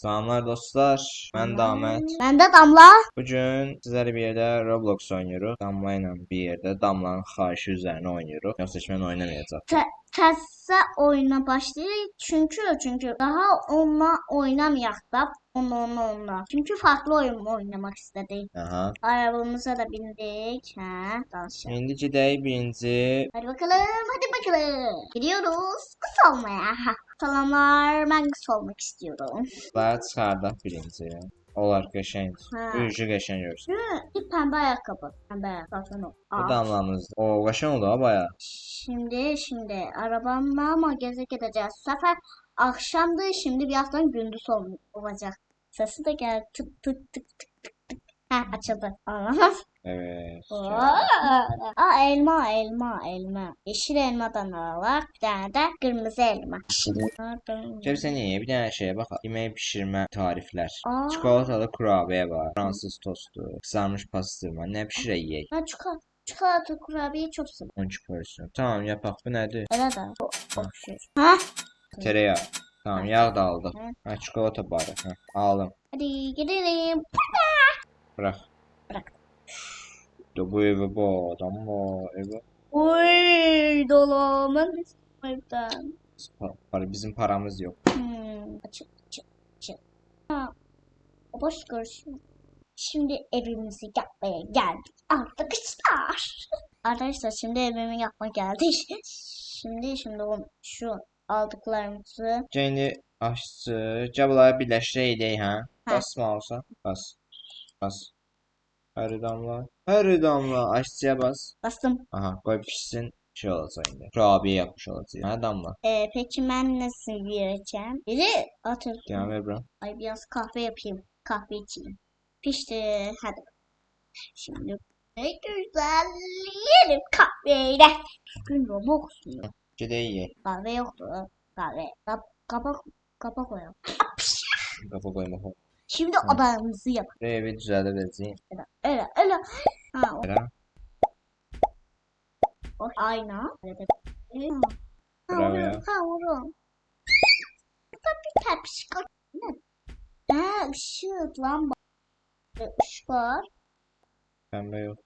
Selamlar dostlar. Ben Damet. Ben de Damla. Bugün sizlerle bir yerde Roblox oynuyoruz. Damla ile bir yerde Damla'nın xahişi üzerine oynuyoruz. Yoksa hiç ben oynamayacağım. Terse oyuna başlayır. Çünkü daha onunla oynamayaq da onunla. Çünkü farklı oyun oynamak istedik. Aha. Arabamıza da bindik. Danışalım. İndi gidək birinci. Hadi bakalım. Gidiyoruz kız olmaya. Salamlar, ben kız olmak istiyorum. Daha çıxardaq birinci. Olar qəşəng. Ha. Üçü qəşəng görsün. Bir pembe ayakkabı. Pembe ayakkabı. Bu Damlamızdır. O qəşəng oldu ha baya. Şimdi arabamla ama geze gideceğiz. Bu sefer akşamdı, şimdi birazdan gündüz olacak. Sesi de geldi. Tık tık tık tık tık tık. Ha, açıldı. Anladın? Evet. Elma. Yeşil elmadan alak. Bir tane de kırmızı elma. Gəl sən niyə bir dənə şeyə bax. Yemək bişirmə tariflər. Aa. Çikolatalı kurabiyə var. Fransız tostu, qızarmış pastırma. Nə bişirək yeyək? Ben çikolata kurabiyeyi çok seviyorum. 12 porsiyon. Tamam yapaq. Bu nədir? Öyle de. Çok şey. Ha? Tereyağı. Tamam yağ da aldık. Hı. Ha çikolata barı. Ha, aldım. Hadi gidelim. Bırak. Bırak. De bu evi bu adam bu evi. Oy dolamın evden. Bizim paramız yok. Açık. Ha, boş görsün. Şimdi evimizi yapmaya geldik arkadaşlar. Arkadaşlar şimdi evimi yapmaya geldik. Şimdi şu aldıklarımızı. Şimdi aşçı. Cabıları birleştirək edək ha. Ha. Basma olsa. Bas. Bas. Her damla aşçıya bas. Bastım. Aha koy pişsin. Şey olacak şimdi. Kurabiye yapmış olacak. Ha damla. Peki ben nasıl yiyeceğim? Biri atır. Devam ver bro. Ay biraz kahve yapayım. Kahve içeyim. Pişti. Hadi. Şimdi ne güzel yiyelim kahveyle. Bugün Roblox mu? Gidək yeyək. Kahve yoktu. Kahve. Kapak koyalım. Qapa qoymaq. Şimdi odamızı yapalım. Evi düzəldə biləcəyik. Öyle. Ha, Bırak. o ayna. Bravo ya. Vurun. Burada bir tepsi var. Ne? Ha, ışık lamba. Işık var. Pembe yok.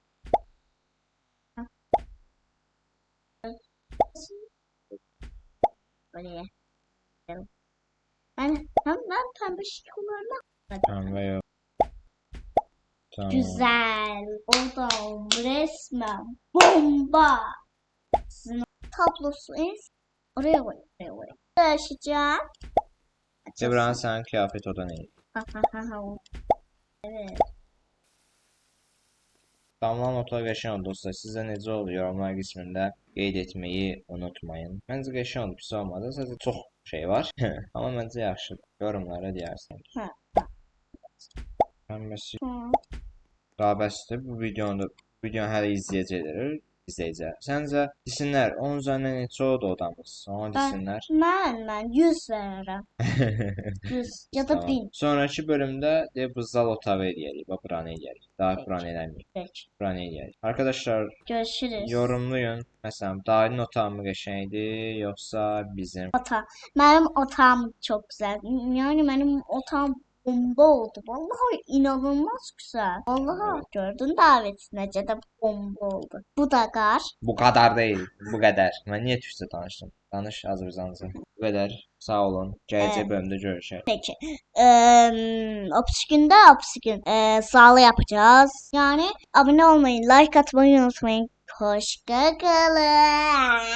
Böyle. Ben pembe ışıklarına. Pembe yok. Tamam. Güzel. Odam resmen bomba. Sizin tablosu oraya koy. Taşıyacağım. Cebran sen kıyafet oda neydi? Evet. Damla notlar qəşəng oldu dostlar. Sizə necə oldu yorumlar qismində qeyd etməyi unutmayın. Məncə qəşəng oldu, pis olmadı. Sadəcə çox şey var. Amma məncə yaxşıdır. Yorumlara deyərsiniz. Hə. Pəmbəsi daha bəsdir. Bu videonu hələ izləyəcəklər. Səncə desinlər, onun üzərinə neçə oldu odamız? Ona desinlər. Ben 100 veririm. 100 ya da Tamam. 1000. Sonraki bölümde de bu zal otağı eləyərik. Bax, buranı eləyərik. Daha buranı eləməyik. Peki. Buranı eləyərik. Arkadaşlar Görüşürüz. yorumlayın. Məsələn, Dayının otağı mı qəşəngdir, yoxsa bizim? Benim otağım çok güzel. Yani benim otağım bomba oldu. Vallahi inanılmaz güzel. Vallahi gördün davet necə də bomba oldu. Bu da qar. Bu kadar değil. Bu kadar. Ben niye Türkçe danıştım? Danış Azərbaycanca. Bu kadar. Sağ olun. Gələcək bölümdə görüşək. Peki. Opsikün. Sağlı yapacağız. Yani abone olmayı, like atmayı unutmayın. Hoşça kalın.